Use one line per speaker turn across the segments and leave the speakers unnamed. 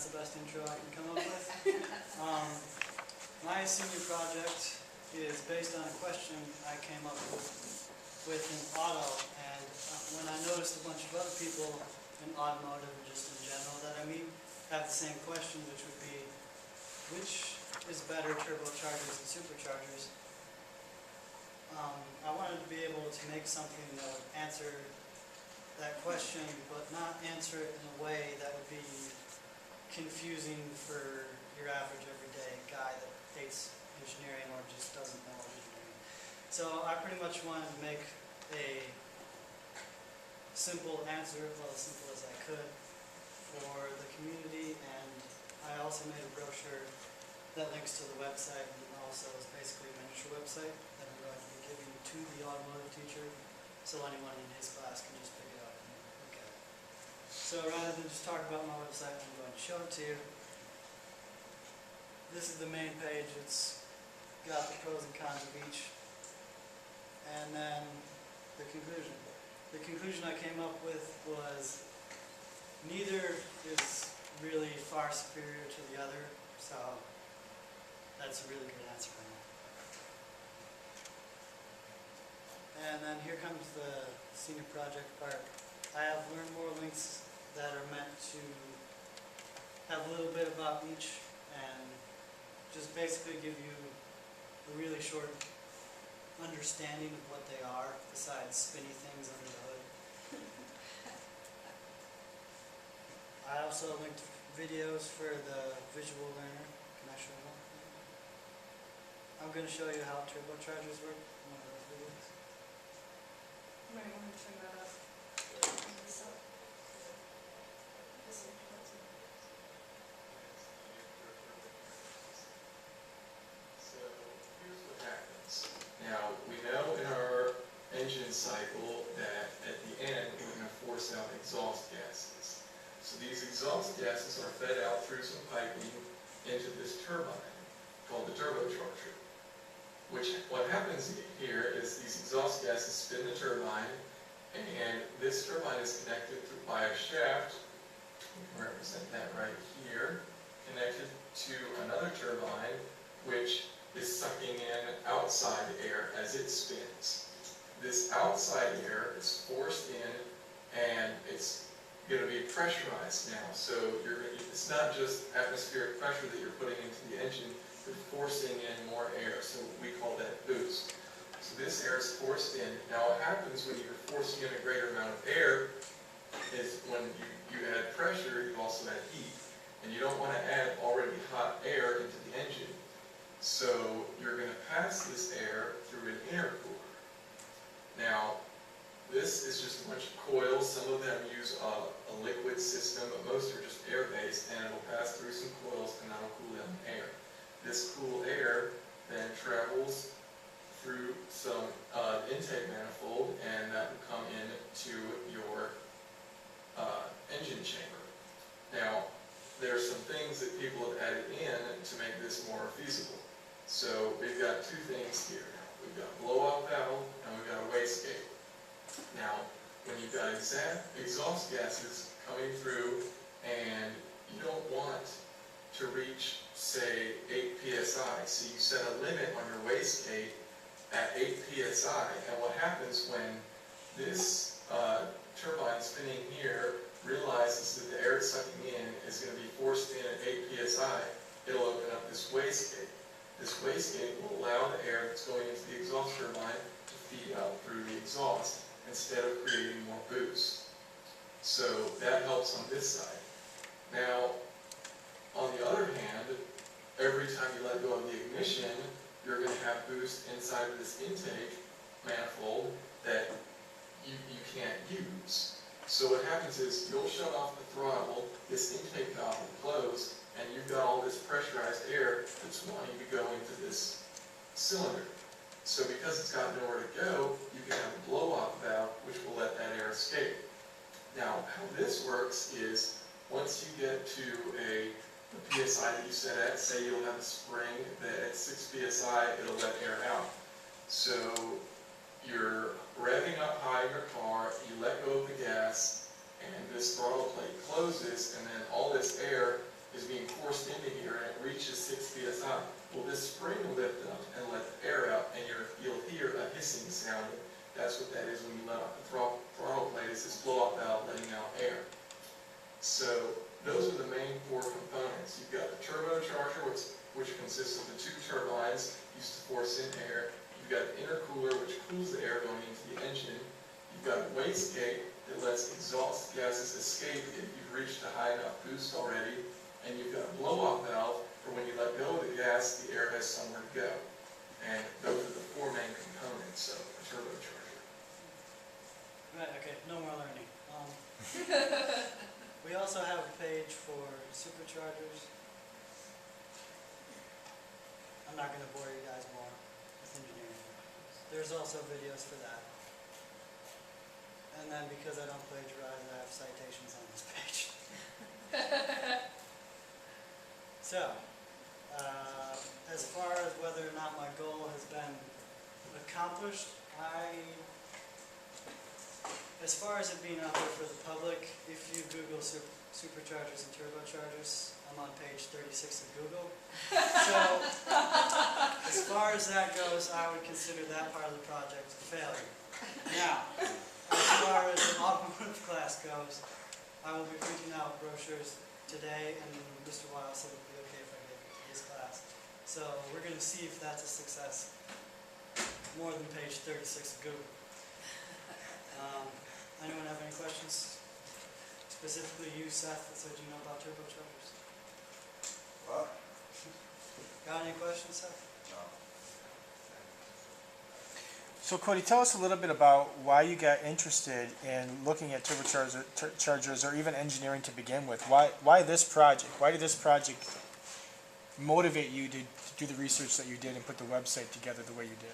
that's the best intro I can come up with. My senior project is based on a question I came up with in auto, and when I noticed a bunch of other people in automotive and just in general that I meet have the same question, which would be, which is better, turbochargers and superchargers? I wanted to be able to make something that would answer that question, but not answer it in a way that would be confusing for your average everyday guy that hates engineering or just doesn't know engineering. So I pretty much wanted to make a simple answer, well, as simple as I could, for the community, and I also made a brochure that links to the website and also is basically a miniature website that I'm going to be giving to the automotive teacher, so anyone in his class can just pick it up and look at it. So rather than just talk about my website, I'm going to show it to you. This is the main page. It's got the pros and cons of each. And then the conclusion. The conclusion I came up with was neither is really far superior to the other, so that's a really good answer for me. And then here comes the senior project part. I have learned more links that are meant to have a little bit about each and just basically give you a really short understanding of what they are, besides spinny things under the hood. I also linked videos for the visual learner. Can I show them? I'm going to show you how turbochargers work in one of those videos.
You might want to turn that up.
So here's what happens. Now, we know in our engine cycle that at the end we're going to force out exhaust gases. So these exhaust gases are fed out through some piping into this turbine called the turbocharger. What happens here is these exhaust gases spin the turbine, and this turbine is connected by a shaft, we can represent that right here, connected to another turbine, which is sucking in outside air as it spins. This outside air is forced in, and it's going to be pressurized now. So it's not just atmospheric pressure that you're putting into the engine, you're forcing in more air, so we call that boost. So this air is forced in. Now what happens when you're forcing in a greater amount of air is when you add pressure, you also add heat. And you don't want to add already hot air into the engine. So you're going to pass this air through an intercooler. Now, this is just a bunch of coils. Some of them use a liquid system, but most are just air-based, and it'll pass through some coils and that'll cool down the air. This cool air then travels through some intake manifold, and that will come into your engine chamber. Now, there are some things that people have added in to make this more feasible. So we've got two things here. We've got a blow-off valve and we've got a wastegate. Now, when you've got exhaust gases coming through and you don't want to reach, say, 8 psi, so you set a limit on your wastegate at 8 psi, and what happens when this turbine spinning here realizes that the air it's sucking in is going to be forced in at 8 psi, it'll open up this wastegate. This wastegate will allow the air that's going into the exhaust turbine to feed out through the exhaust instead of creating more boost. So that helps on this side. Now, on the other hand, every time you let go of the ignition, you're going to have boost inside of this intake manifold that you can't use. So what happens is you'll shut off the throttle, this intake valve will close, and you've got all this pressurized air that's wanting to go into this cylinder. So because it's got nowhere to go, you can have a blow-off valve which will let that air escape. Now, how this works is once you get to the PSI that you set at, say you'll have a spring that at 6 PSI it'll let air out. So you're revving up high in your car, you let go of the gas, and this throttle plate closes, and then all this air is Well, this spring will lift up and let the air out, and you'll hear a hissing sound. That's what that is when you let out the throttle plate. It's this blow-off valve letting out air. So those are the main four components. You've got the turbocharger, which consists of the two turbines used to force in air. You've got an intercooler, which cools the air going into the engine. You've got a wastegate that lets exhaust gases escape if you've reached a high enough boost already. And you've got a blow-off valve for when you let go of the gas, the air has somewhere to go. And those are the four main components of a turbocharger.
Right, okay, no more learning. We also have a page for superchargers. I'm not going to bore you guys more with engineering. There's also videos for that. And then because I don't plagiarize, I have citations on this page. So, as far as whether or not my goal has been accomplished, as far as it being out there for the public, if you Google superchargers and turbochargers, I'm on page 36 of Google. So, as far as that goes, I would consider that part of the project a failure. Now, as far as the automotive class goes, I will be printing out brochures today, and Mr. Wiles said it would be okay if I get his class. So we're going to see if that's a success. More than page 36 of Google. Anyone have any questions? Specifically you, Seth, that said you know about turbochargers.
What?
Got any questions, Seth?
No.
So Cody, tell us a little bit about why you got interested in looking at turbochargers or even engineering to begin with. Why this project? Why did this project motivate you to do the research that you did and put the website together the way you did?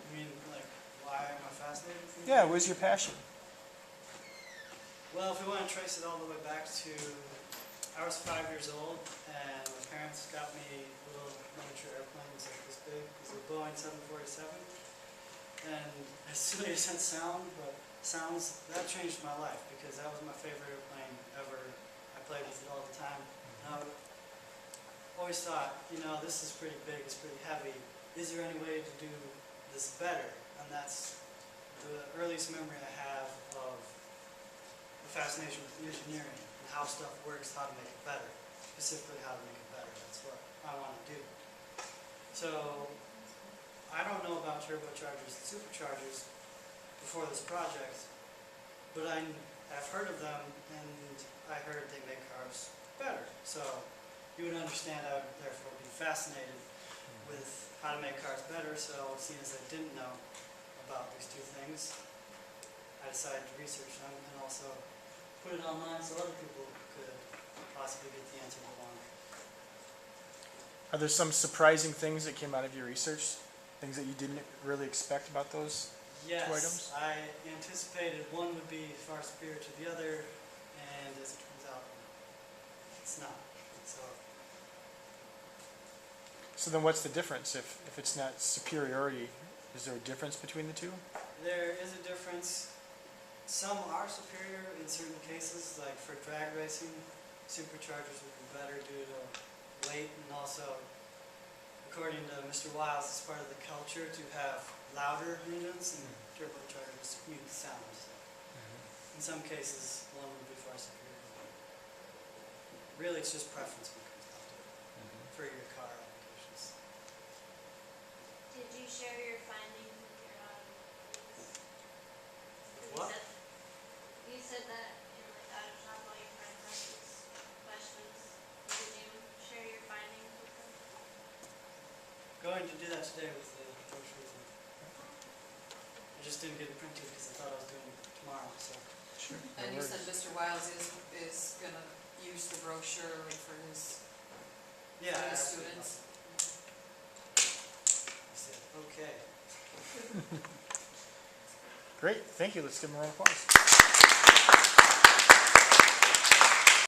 You mean, like, why am I fascinated with it?
Yeah, where's your passion?
Well, if we want to trace it all the way back to, I was 5 years old, and my parents got me little miniature airplanes like this big. It was a Boeing 747. And as silly as that sounds, that changed my life, because that was my favorite airplane ever. I played with it all the time. And I always thought, this is pretty big, it's pretty heavy. Is there any way to do this better? And that's the earliest memory I have of the fascination with engineering and how stuff works, how to make it better. Specifically how to make it better. That's what I want to do. So, I don't know about turbochargers and superchargers before this project, but I've heard of them, and I heard they make cars better. So, you would understand I would therefore be fascinated with how to make cars better. So, seeing as I didn't know about these two things, I decided to research them and also put it online so other people could possibly get the answer they wanted.
Are there some surprising things that came out of your research? Things that you didn't really expect about those two items?
Yes, I anticipated one would be far superior to the other, and as it turns out, it's not.
So then what's the difference? If it's not superiority, is there a difference between the two?
There is a difference. Some are superior in certain cases, like for drag racing, superchargers would be better due to weight, and also, according to Mr. Wiles, it's part of the culture to have louder engines, and turbochargers mute the sound. So in some cases, one would be far superior. Really, it's just preference when it comes down to it for your car applications.
Did you share your findings with your audience?
What?
You said that in out of shop all your friends had these questions. Did you share your findings with them?
Going to do that today with the brochures. I just didn't get it printed because I thought I was doing it tomorrow. So
Sure.
And you said Mr. Wiles is going to use the brochure for his
yeah, I
for his
asked him
students.
about it. I said, okay.
Great, thank you. Let's give them a round of applause.